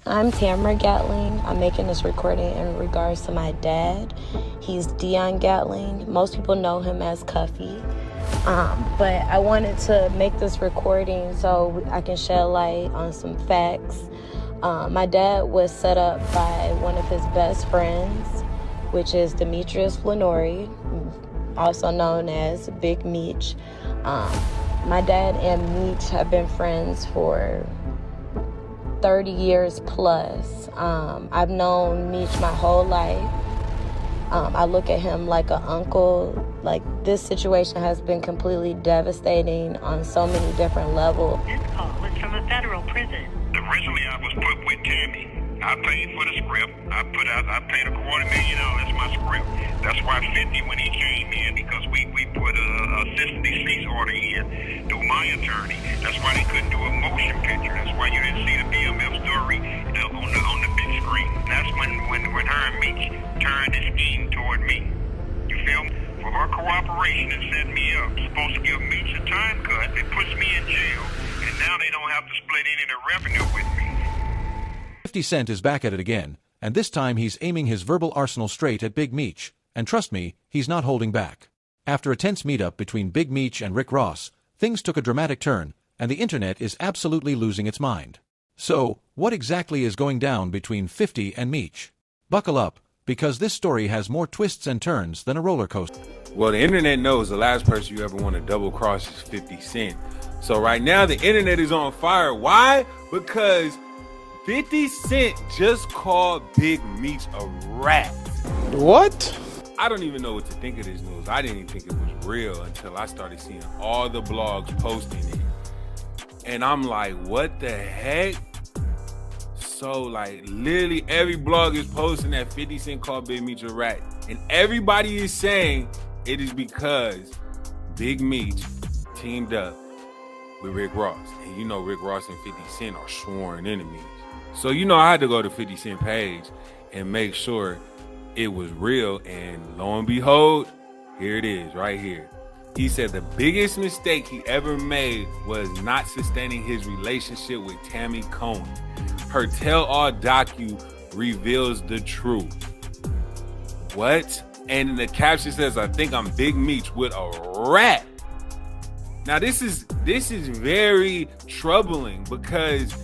I'm Tamara Gatling. I'm making this recording in regards to my dad. He's Dion Gatling. Most people know him as Cuffy. But I wanted to make this recording so I can shed light on some facts. My dad was set up by one of his best friends, which is Demetrius Flannery, also known as Big Meech. My dad and Meech have been friends for 30 years plus. I've known Meech my whole life. I look at him like an uncle. Like, this situation has been completely devastating on so many different levels. This call was from a federal prison. Originally, I was put with Tammy. I paid for the script. I paid $250,000. That's my script. That's why 50 when he came in, because we put a assistant cease order in through my attorney. That's why they couldn't do a motion picture. That's why you didn't see the BMF story on the big screen. That's when her and Meech turned the scheme toward me. You feel me? For her cooperation and setting me up, supposed to give Meech a time cut. It puts me in jail, and now they don't have to split any of the revenue with me. 50 Cent is back at it again, and this time he's aiming his verbal arsenal straight at Big Meech, and trust me, he's not holding back. After a tense meetup between Big Meech and Rick Ross, things took a dramatic turn, and the internet is absolutely losing its mind. So, what exactly is going down between 50 and Meech? Buckle up, because this story has more twists and turns than a roller coaster. Well, the internet knows the last person you ever want to double cross is 50 Cent. So right now, the internet is on fire. Why? Because 50 Cent just called Big Meech a rat. What? I don't even know what to think of this news. I didn't even think it was real until I started seeing all the blogs posting it. And I'm like, what the heck? So, like, literally every blog is posting that 50 Cent called Big Meech a rat. And everybody is saying it is because Big Meech teamed up with Rick Ross. And you know Rick Ross and 50 Cent are sworn enemies. So, you know, I had to go to 50 Cent page and make sure it was real. And lo and behold, here it is right here. He said the biggest mistake he ever made was not sustaining his relationship with Tammy Cohen. Her tell-all docu reveals the truth. What? And the caption says, I think I'm Big Meech with a rat. Now, this is very troubling because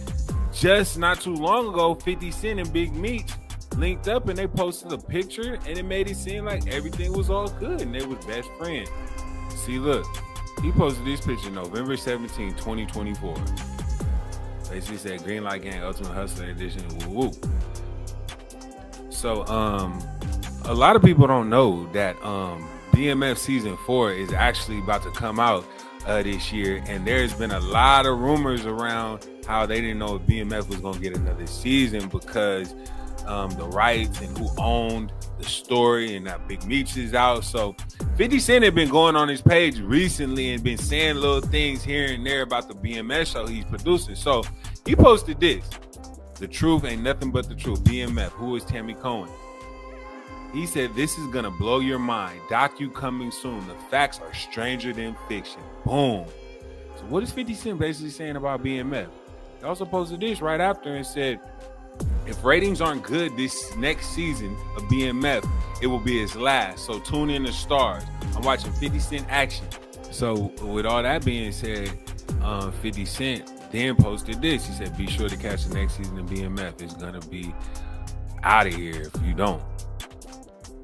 just not too long ago, 50 Cent and Big Meech linked up and they posted a picture and it made it seem like everything was all good and they were best friends. See, look, he posted this picture November 17, 2024. Basically said Green Light Gang Ultimate Hustler Edition. Woo woo. So, a lot of people don't know that BMF Season 4 is actually about to come out this year, and there's been a lot of rumors around how they didn't know if BMF was going to get another season because the rights and who owned the story, and that Big Meech is out. So 50 Cent had been going on his page recently and been saying little things here and there about the BMF show he's producing. So he posted this: the truth ain't nothing but the truth. BMF, who is Tammy Cohen? He said, this is gonna blow your mind. Docu coming soon. The facts are stranger than fiction. Boom. So what is 50 Cent basically saying about BMF? He also posted this right after and said, if ratings aren't good this next season of BMF, it will be its last. So tune in to Stars. I'm watching 50 Cent action. So with all that being said, 50 Cent then posted this. He said, be sure to catch the next season of BMF. It's going to be out of here if you don't.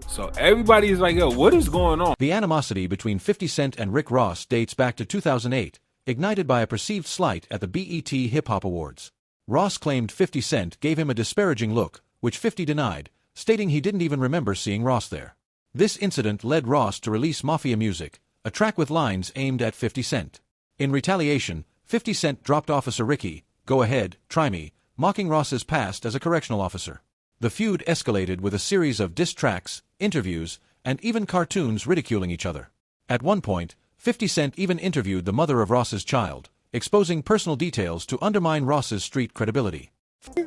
So everybody is like, yo, what is going on? The animosity between 50 Cent and Rick Ross dates back to 2008, ignited by a perceived slight at the BET Hip Hop Awards. Ross claimed 50 Cent gave him a disparaging look, which 50 denied, stating he didn't even remember seeing Ross there. This incident led Ross to release Mafia Music, a track with lines aimed at 50 Cent. In retaliation, 50 Cent dropped Officer Ricky, Go Ahead, Try Me, mocking Ross's past as a correctional officer. The feud escalated with a series of diss tracks, interviews, and even cartoons ridiculing each other. At one point, 50 Cent even interviewed the mother of Ross's child, exposing personal details to undermine Ross's street credibility. I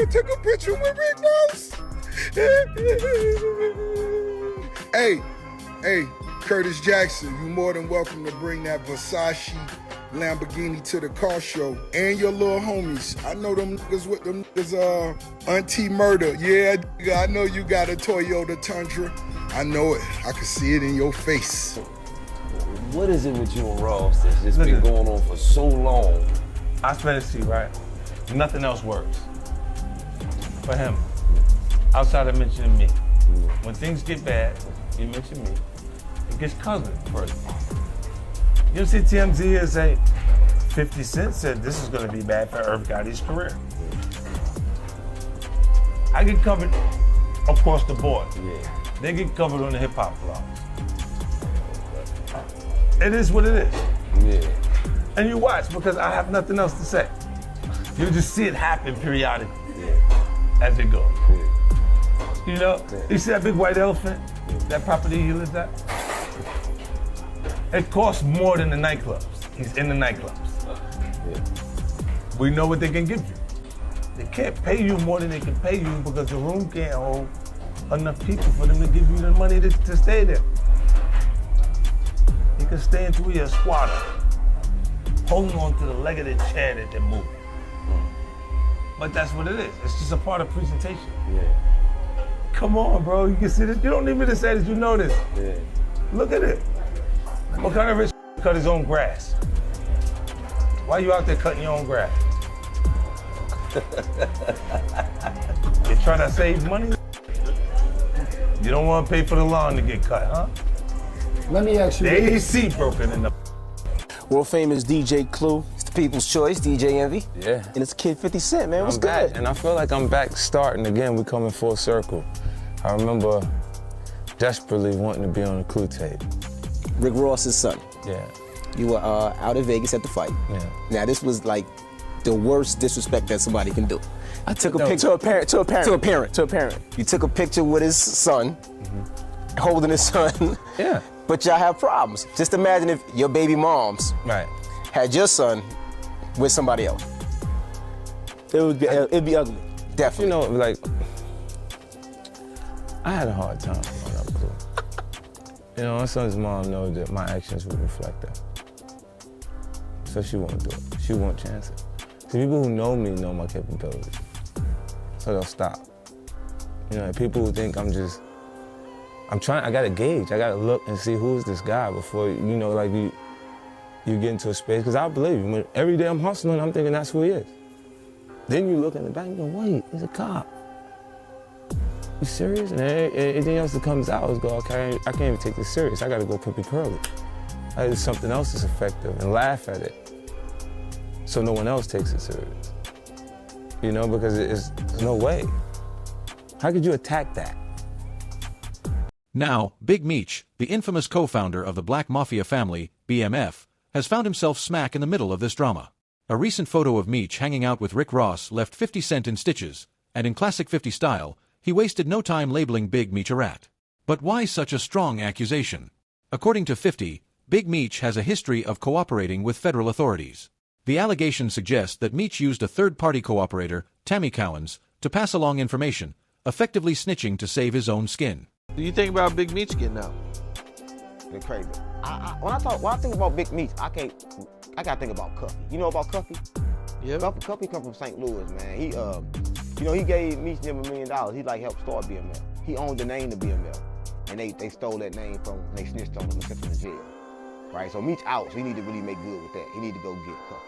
took a picture with Rick Ross. Hey, Curtis Jackson, you're more than welcome to bring that Versace Lamborghini to the car show, and your little homies. I know them niggas with them niggas, Auntie Murder. Yeah, I know you got a Toyota Tundra. I know it. I can see it in your face. What is it with you and Ross that's just been going on for so long? I fantasy, right? Nothing else works for him outside of mentioning me. When things get bad, you mention me. It gets cousin first. You see TMZ and say, 50 Cent said this is gonna be bad for Irv Gotti's career. I get covered across the board. Yeah. They get covered on the hip hop blogs. It is what it is. Yeah. And you watch because I have nothing else to say. You just see it happen periodically as it goes. Yeah. You know, you see that big white elephant, that property he lives at? It costs more than the nightclubs. He's in the nightclubs. Yeah. We know what they can give you. They can't pay you more than they can pay you because the room can't hold enough people for them to give you the money to stay there. You can stay in 2 years squatter, holding on to the leg of the chair that they're moving. But that's what it is. It's just a part of presentation. Yeah. Come on, bro. You can see this. You don't need me to say this. You know this. Yeah. Look at it. What kind of rich cut his own grass? Why you out there cutting your own grass? You trying to save money? You don't want to pay for the lawn to get cut, huh? Let me ask you. The AC broken in the. World famous DJ Clue. It's the people's choice, DJ Envy. Yeah. And it's Kid 50 Cent, man. What's I'm good? back, and I feel like I'm back starting again. We coming full circle. I remember desperately wanting to be on a Clue tape. Rick Ross's son. Yeah. You were out in Vegas at the fight. Yeah. Now this was like the worst disrespect that somebody can do. I took a No. picture to a parent. You took a picture with his son, holding his son. Yeah. But y'all have problems. Just imagine if your baby moms Right. had your son with somebody else. It'd be ugly. Definitely. You know, like, I had a hard time growing up Clue. You know, my son's mom knows that my actions would reflect that. So she won't do it. She won't chance it. See, people who know me know my capabilities. So they'll stop. You know, people who think I gotta gauge. I gotta look and see who's this guy before, you know, like you get into a space. Because I believe you. When every day I'm hustling, I'm thinking that's who he is. Then you look in the back and go, wait, he's a cop. You serious? And anything else that comes out is go, okay, I can't even take this serious. I gotta go pimpy curly. I do something else that's effective and laugh at it so no one else takes it serious. You know, because there's no way. How could you attack that? Now, Big Meech, the infamous co-founder of the Black Mafia family, BMF, has found himself smack in the middle of this drama. A recent photo of Meech hanging out with Rick Ross left 50 Cent in stitches, and in classic 50 style, he wasted no time labeling Big Meech a rat. But why such a strong accusation? According to 50, Big Meech has a history of cooperating with federal authorities. The allegation suggests that Meech used a third-party cooperator, Tammy Cowens, to pass along information, effectively snitching to save his own skin. Do you think about Big Meech getting out? They're crazy. When I think about Big Meech, I gotta think about Cuffy. You know about Cuffy? Yeah. Cuffy come from St. Louis, man. He gave Meech them $1 million. He like helped start BML. He owned the name of BML, and they stole that name from him. They snitched on him and sent him to jail. Right. So Meech out. So he need to really make good with that. He need to go get Cuffy.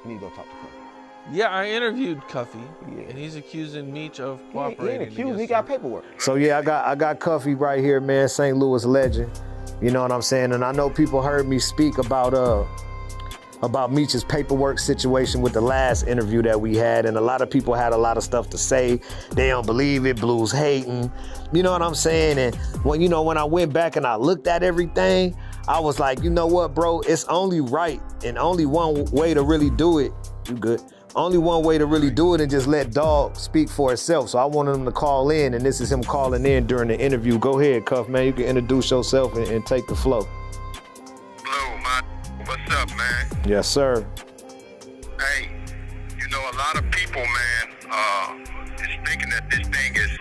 He need to go talk to Cuffy. Yeah, I interviewed Cuffy, and he's accusing Meech of cooperating. He got paperwork. So yeah, I got Cuffy right here, man, St. Louis legend. You know what I'm saying? And I know people heard me speak about Meech's paperwork situation with the last interview that we had, and a lot of people had a lot of stuff to say. They don't believe it, Blues hating. You know what I'm saying? And when I went back and I looked at everything, I was like, you know what, bro? It's only right and only one way to really do it. You good? Only one way to really do it and just let Dog speak for itself. So I wanted him to call in, and this is him calling in during the interview. Go ahead, Cuff, man. You can introduce yourself and take the flow. What's up, man? Yes, sir. Hey, a lot of people, man, is thinking that this thing is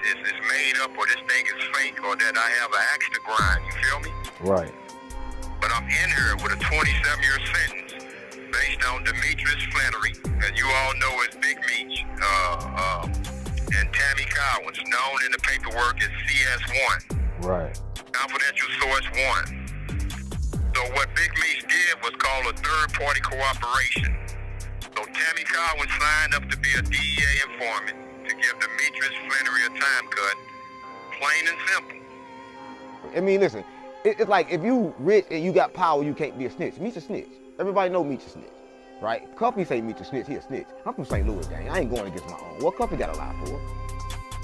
made up or this thing is fake or that I have an axe to grind, you feel me? Right. But I'm in here with a 27-year sentence based on Demetrius Flannery, that you all know as Big Meech, and Tammy Collins, known in the paperwork as CS1. Right. Confidential source 1. So what Big Meech did was call a third-party cooperation. So Tammy Collins signed up to be a DEA informant to give Demetrius Flannery a time cut, plain and simple. I mean, listen, it's like if you rich and you got power, you can't be a snitch. Meech a snitch. Everybody know Meech a snitch, right? Cuffy say Meech a snitch, he a snitch. I'm from St. Louis, gang. I ain't going against my own. What Cuffy got a lie for?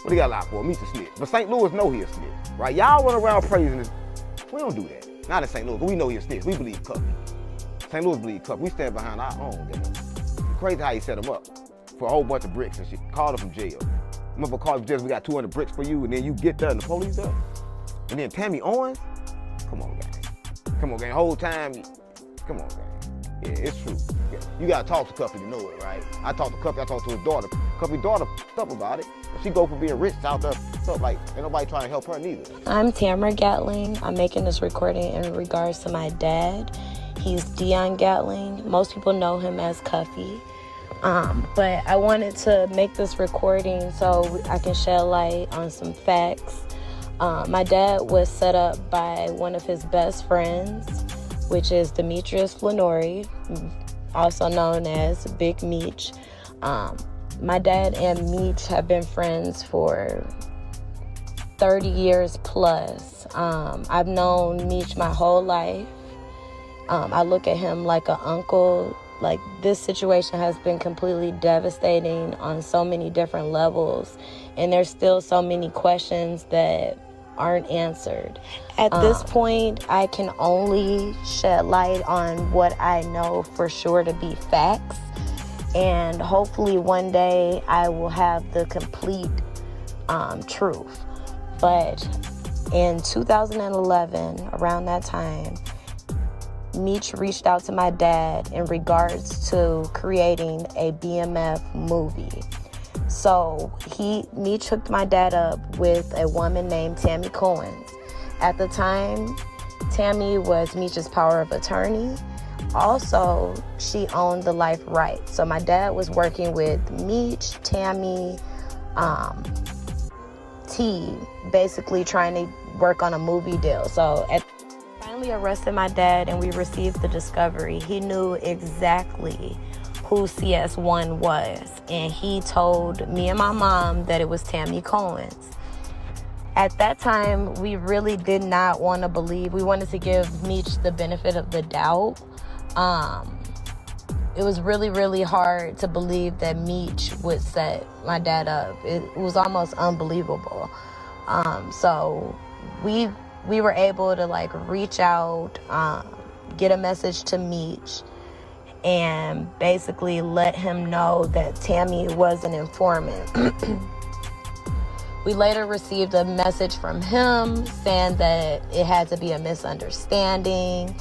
What he got a lie for? Meech a snitch. But St. Louis know he a snitch, right? Y'all run around praising this. We don't do that. Not in St. Louis, but we know he a snitch. We believe Cuffy. St. Louis believe Cuffy. We stand behind our own, gang. It's crazy how he set him up for a whole bunch of bricks and shit. Called him from jail. Remember, called him from jail, we got 200 bricks for you, and then you get there and the police there. And then Tammy Owens? Come on, gang. Come on, gang. Whole time, come on, gang. Yeah, it's true. Yeah. You gotta talk to Cuffy to know it, right? I talked to Cuffy, I talked to his daughter. Cuffy's daughter stuff about it. She go for being rich out there, stuff like, ain't nobody trying to help her neither. I'm Tamara Gatling. I'm making this recording in regards to my dad. He's Dion Gatling. Most people know him as Cuffy. But I wanted to make this recording so I can shed light on some facts. My dad was set up by one of his best friends, which is Demetrius Flannery, also known as Big Meech. My dad and Meech have been friends for 30 years plus. I've known Meech my whole life. I look at him like an uncle. Like, this situation has been completely devastating on so many different levels, and there's still so many questions that aren't answered. At this point, I can only shed light on what I know for sure to be facts, and hopefully one day I will have the complete truth. But in 2011, around that time, Meech reached out to my dad in regards to creating a BMF movie. So Meech hooked my dad up with a woman named Tammy Collins. At the time, Tammy was Meech's power of attorney. Also, she owned the life rights. So my dad was working with Meech, Tammy, T, basically trying to work on a movie deal. So finally arrested my dad and we received the discovery. He knew exactly who CS1 was, and he told me and my mom that it was Tammy Collins. At that time, we really did not want to believe. We wanted to give Meech the benefit of the doubt. It was really, really hard to believe that Meech would set my dad up. It was almost unbelievable. So we were able to reach out, get a message to Meech, and basically let him know that Tammy was an informant. We later received a message from him saying that it had to be a misunderstanding.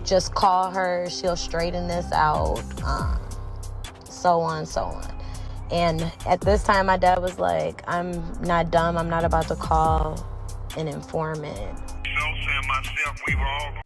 Just call her, she'll straighten this out, so on, so on. And at this time, my dad was like, I'm not dumb, I'm not about to call an informant.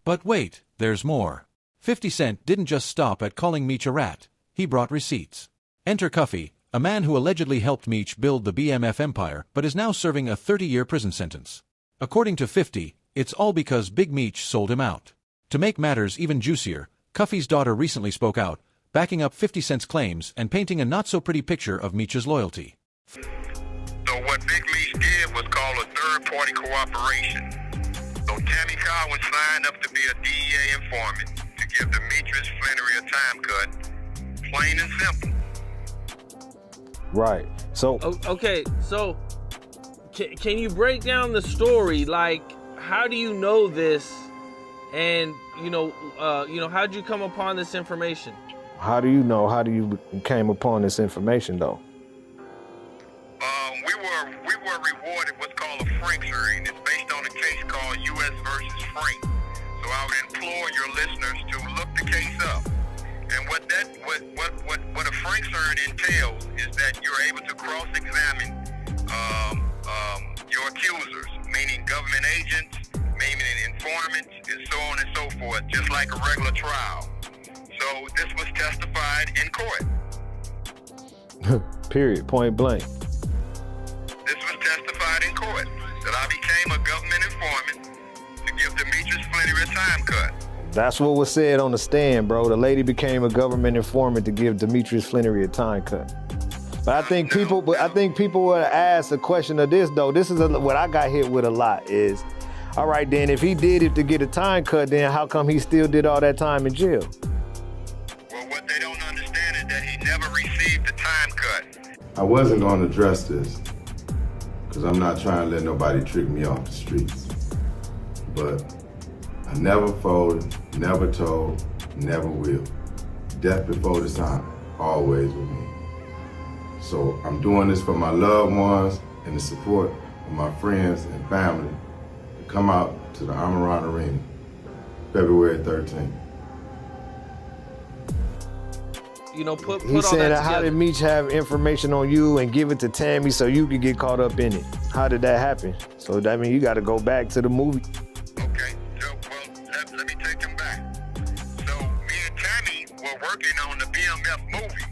But wait, there's more. 50 Cent didn't just stop at calling Meech a rat. He brought receipts. Enter Cuffy, a man who allegedly helped Meech build the BMF empire but is now serving a 30-year prison sentence. According to 50, it's all because Big Meech sold him out. To make matters even juicier, Cuffy's daughter recently spoke out, backing up 50 Cent's claims and painting a not-so-pretty picture of Meech's loyalty. So what Big Meech did was call a third-party cooperation. So Tammy Collins signed up to be a DEA informant to give Demetrius Flannery a time cut, plain and simple. Right. So okay. So can you break down the story? Like, how do you know this? And how'd you come upon this information? How do you know? How do you came upon this information, though? We were rewarded what's called a Frank hearing. It's based on a case called U.S. versus Frank. So I would implore your listeners to look the case up. And what a Frank hearing entails is that you're able to cross-examine your accusers, meaning government agents, meaning informants, and so on and so forth, just like a regular trial. So So this was testified in court. Period. Point blank. This was testified in court that I became a government informant to give Demetrius Flannery a time cut. That's what was said on the stand, bro. The lady became a government informant to give Demetrius Flannery a time cut. But I think people would ask the question of this, though. This is what I got hit with a lot is, all right, then if he did it to get a time cut, then how come he still did all that time in jail? Well, what they don't understand is that he never received the time cut. I wasn't going to address this because I'm not trying to let nobody trick me off the streets. But I never folded, never told, never will. Death before dishonor, always with me. So I'm doing this for my loved ones and the support of my friends and family to come out to the Amarant Arena, February 13th. You know, put He all said, that how together. did Meech have information on you and give it to Tammy so you could get caught up in it? How did that happen? So that means you got to go back to the movie. Okay, so, well, let me take them back. So, me and Tammy were working on the BMF movie.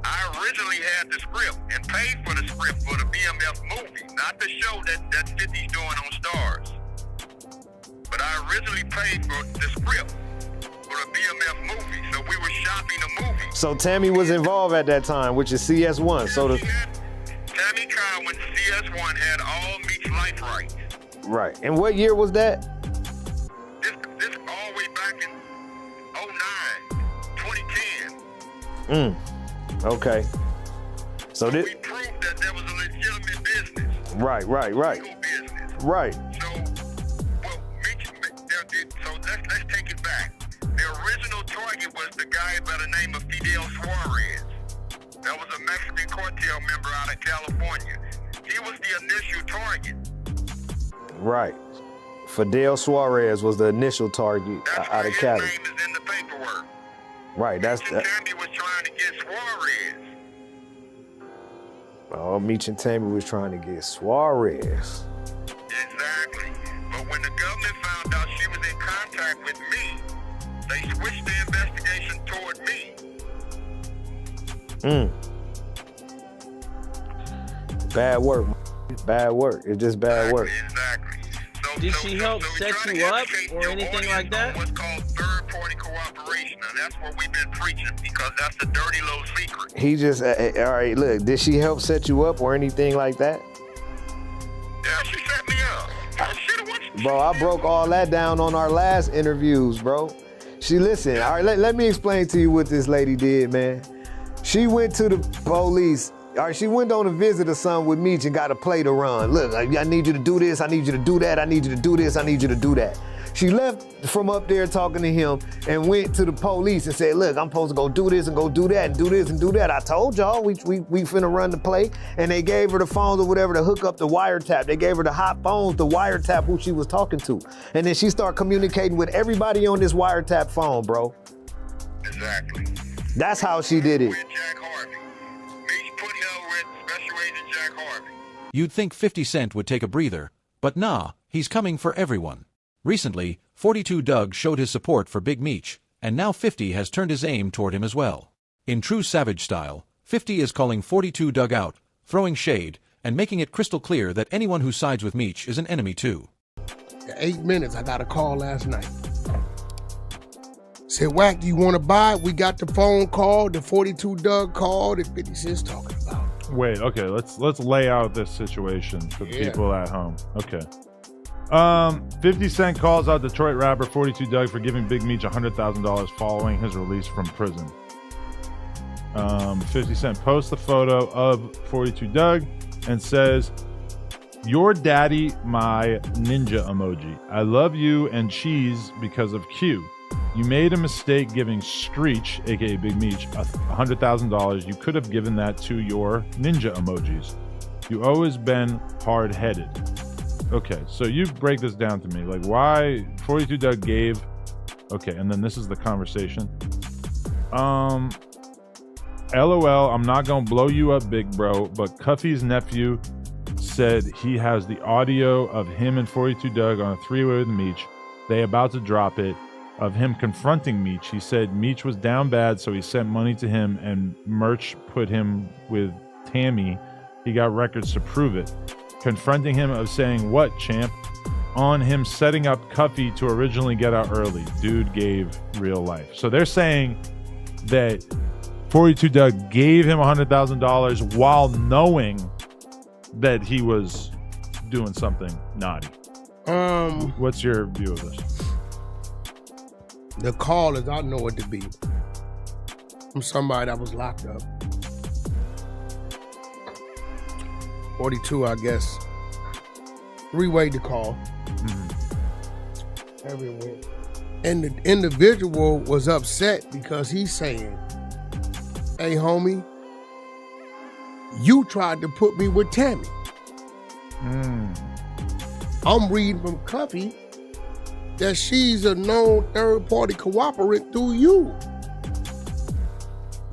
I originally had the script and paid for the script for the BMF movie, not the show that 50's doing on Stars. But I originally paid for the script for the BMF movie, so we were shopping the movie. So Tammy was involved at that time, which is CS1. So Tammy Cowan, CS1, had all Meech's life rights. right. And what year was that? This all the way back in 2010. Okay. So this. We proved that there was a legitimate business. Right. Legal business. Right. So, well, so let's take it back. The original target was the guy by the name of Fidel Suarez. That was a Mexican cartel member out of California. He was the initial target. Right. Fidel Suarez was the initial target out of Cali. His name is in the paperwork. Right. That's Tammy was trying to get Suarez. Oh, Meech and Tammy was trying to get Suarez. Exactly. But when the government found out she was in contact with me, they switched the investigation toward me. Bad work. Bad work. It's just bad work. Exactly. Did she help set you up or anything like that? What's called third-party cooperation, and that's what we've been preaching because that's the dirty little secret. He just, all right, look, did she help set you up or anything like that? Yeah, she set me up. Bro, I broke all that down on our last interviews, bro. She listened. All right, let me explain to you what this lady did, man. She went to the police. All right, she went on a visit or something with Meech and got a play to run. Look, I need you to do this. I need you to do that. I need you to do this. I need you to do that. She left from up there talking to him and went to the police and said, look, I'm supposed to go do this and go do that and do this and do that. I told y'all we finna run the play. And they gave her the phones or whatever to hook up the wiretap. They gave her the hot phones to wiretap who she was talking to. And then she started communicating with everybody on this wiretap phone, bro. Exactly. That's how she did it. You'd think 50 Cent would take a breather, but nah, he's coming for everyone. Recently, 42 Doug showed his support for Big Meech, and now 50 has turned his aim toward him as well. In true Savage style, 50 is calling 42 Doug out, throwing shade, and making it crystal clear that anyone who sides with Meech is an enemy too. 8 minutes, I got a call last night. Said, Wack, do you want to buy it? We got the phone call, the 42 Doug called, that 50 Cent's talking about. Wait, okay, let's lay out this situation for the people at home. Okay. 50 Cent calls out Detroit rapper 42 Doug for giving Big Meech $100,000 following his release from prison. 50 Cent posts a photo of 42 Doug and says, "Your daddy, my ninja emoji. I love you and cheese because of Q. You made a mistake giving Screech, aka Big Meech, $100,000. You could have given that to your ninja emojis. You always been hard-headed." Okay, so you break this down to me. Like, why 42 Doug gave... Okay, and then this is the conversation. LOL, I'm not gonna blow you up, big bro, but Cuffy's nephew said he has the audio of him and 42 Doug on a three-way with Meech. They about to drop it. of him confronting Meech. He said Meech was down bad, so he sent money to him, and Merch put him with Tammy. He got records to prove it. Confronting him of saying, "What, champ?" On him setting up Cuffy to originally get out early. Dude gave real life. So they're saying that 42 Doug gave him $100,000 while knowing that he was doing something naughty. What's your view of this? The call is, I know it to be, from somebody that was locked up. 42, I guess. Three-way to call. Everywhere. And the individual was upset because he's saying, "Hey, homie, you tried to put me with Tammy." I'm reading from Cuffy that she's a known third-party cooperant through you.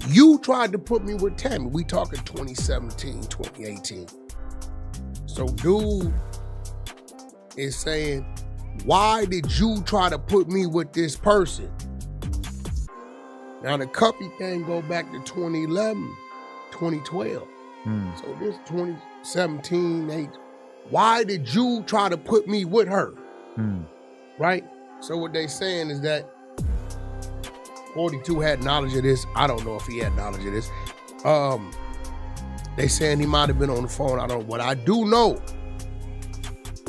You tried to put me with Tammy. We talking 2017, 2018. So dude is saying, why did you try to put me with this person? Now the Cuffy thing go back to 2011, 2012. So this 2017, 8. Why did you try to put me with her? Right? So what they saying is that 42 had knowledge of this. I don't know if he had knowledge of this. They saying he might have been on the phone. I don't know. What I do know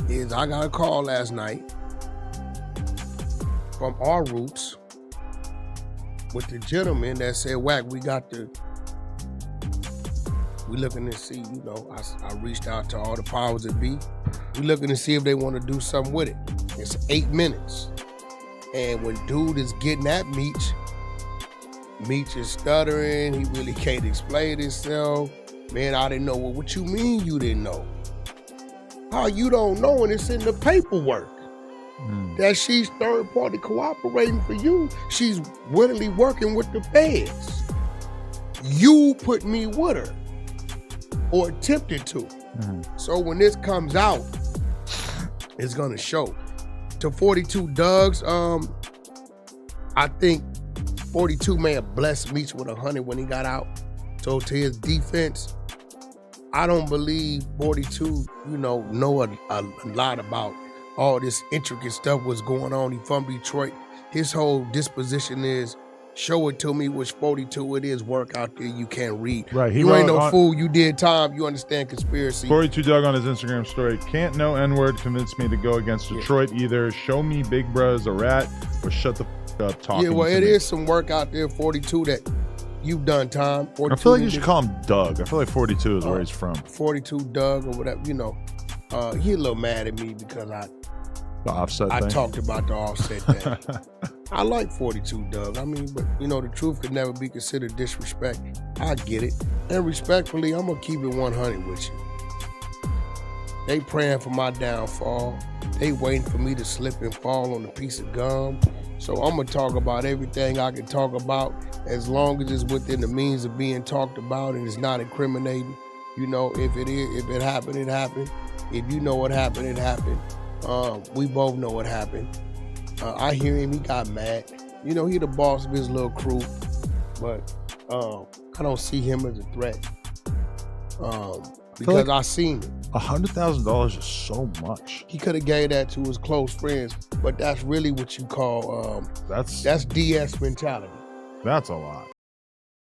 is I got a call last night from our roots with the gentleman that said, "Wack, we looking to see, you know," I reached out to all the powers that be. We looking to see if they want to do something with it. It's 8 minutes. And when dude is getting at Meech is stuttering. He really can't explain himself. "Man, I didn't know." "Well, what you mean you didn't know?" "How you don't know? And it's in the paperwork that she's third party cooperating for you. She's willingly working with the feds. You put me with her, or attempted to." So when this comes out, it's gonna show. To 42 Doug's, I think 42 may have blessed Meech with 100 when he got out. So to his defense, I don't believe 42, know a lot about all this intricate stuff what's going on. He from Detroit. His whole disposition is, show it to me, which 42 it is, work out there you can't read. Right. You ain't no fool. You did time. You understand conspiracy. 42 Doug on his Instagram story, "Can't no N-word convince me to go against Detroit either. Show me Big Bruh's a rat or shut the f up talking Yeah, well, to it me." is some work out there, 42, that you've done time. I feel like you should call him Doug. I feel like 42 is where he's from. 42 Doug or whatever, He a little mad at me because The Offset I thing? talked about the Offset thing. I like 42 Doug. I mean, but the truth could never be considered disrespect. I get it. And respectfully, I'm going to keep it 100 with you. They praying for my downfall. They waiting for me to slip and fall on a piece of gum. So I'm going to talk about everything I can talk about as long as it's within the means of being talked about and it's not incriminating. If it happened, it happened. If you know what happened, it happened. We both know what happened. I hear him, he got mad. He the boss of his little crew, but I don't see him as a threat. Because I seen it. $100,000 is so much. He could have gave that to his close friends, but that's really what you call that's DS mentality. That's a lot.